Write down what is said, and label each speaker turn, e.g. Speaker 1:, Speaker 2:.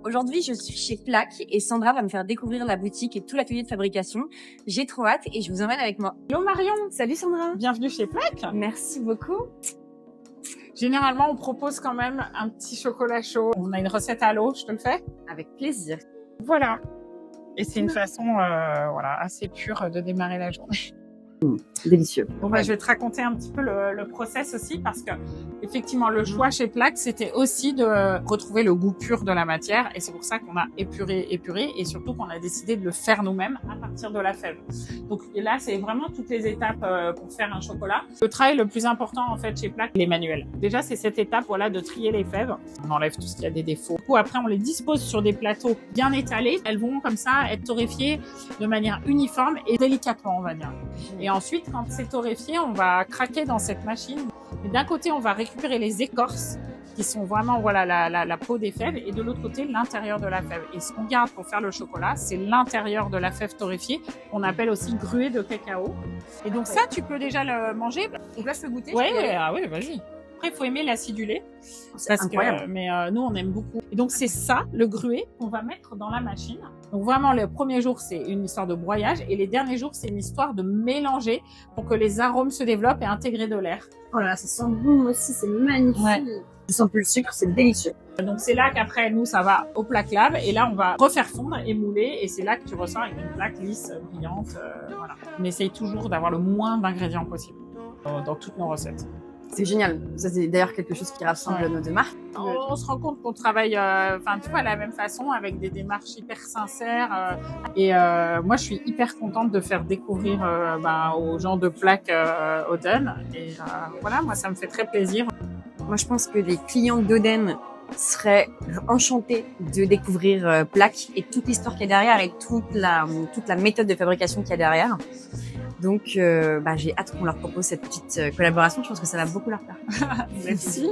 Speaker 1: Aujourd'hui, je suis chez Plaque et Sandra va me faire découvrir la boutique et tout l'atelier de fabrication. J'ai trop hâte et je vous emmène avec moi.
Speaker 2: Hello Marion,
Speaker 1: Salut Sandra.
Speaker 2: bienvenue chez Plaque.
Speaker 1: Merci beaucoup.
Speaker 2: Généralement, on propose quand même un petit chocolat chaud. On a une recette à l'eau, je te le fais?
Speaker 1: Avec plaisir.
Speaker 2: Voilà. Et c'est une façon voilà, assez pure de démarrer la journée.
Speaker 1: Délicieux.
Speaker 2: Bon, bah, je vais te raconter un petit peu le process aussi parce que effectivement le choix chez Plaque c'était aussi de retrouver le goût pur de la matière et c'est pour ça qu'on a épuré et surtout qu'on a décidé de le faire nous-mêmes à partir de la fève. Donc là c'est vraiment toutes les étapes pour faire un chocolat. Le travail le plus important en fait chez Plaque, les manuels. Déjà c'est cette étape voilà de trier les fèves. On enlève tout ce qui a des défauts. Du coup, après on les dispose sur des plateaux bien étalés. Elles vont comme ça être torréfiées de manière uniforme et délicatement on va dire. Et ensuite, quand c'est torréfié, on va craquer dans cette machine. Et d'un côté, on va récupérer les écorces, qui sont vraiment voilà la peau des fèves, et de l'autre côté, l'intérieur de la fève. Et ce qu'on garde pour faire le chocolat, c'est l'intérieur de la fève torréfiée, qu'on appelle aussi gruée de cacao. Et donc ça, tu peux déjà le manger.
Speaker 1: Donc là, je peux goûter?
Speaker 2: Oui, vas-y. Après, il faut aimer l'acidulé.
Speaker 1: C'est incroyable.
Speaker 2: Mais nous, on aime beaucoup. Et donc, c'est ça, le gruet, qu'on va mettre dans la machine. Donc, vraiment, le premier jour, c'est une histoire de broyage. Et les derniers jours, c'est une histoire de mélanger pour que les arômes se développent et intégrer de l'air.
Speaker 1: Oh là là, ça sent bon aussi, c'est magnifique.
Speaker 2: Ouais.
Speaker 1: Je sens plus le sucre, c'est délicieux.
Speaker 2: Donc, c'est là qu'après, nous, ça va au plaque lave. Et là, on va refaire fondre et mouler. Et c'est là que tu ressors avec une plaque lisse, brillante. Voilà. On essaye toujours d'avoir le moins d'ingrédients possible dans toutes nos recettes.
Speaker 1: C'est génial. Ça, c'est d'ailleurs quelque chose qui rassemble nos deux marques.
Speaker 2: On se rend compte qu'on travaille, tu vois, de la même façon, avec des démarches hyper sincères. Moi, je suis hyper contente de faire découvrir aux gens de Plaque Oden. Et voilà, moi, ça me fait très plaisir.
Speaker 1: Moi, je pense que les clients d'Oden seraient enchantés de découvrir Plaque et toute l'histoire qu'il y a derrière et toute la méthode de fabrication qu'il y a derrière. Donc, j'ai hâte qu'on leur propose cette petite collaboration. Je pense que ça va beaucoup leur plaire.
Speaker 2: Merci.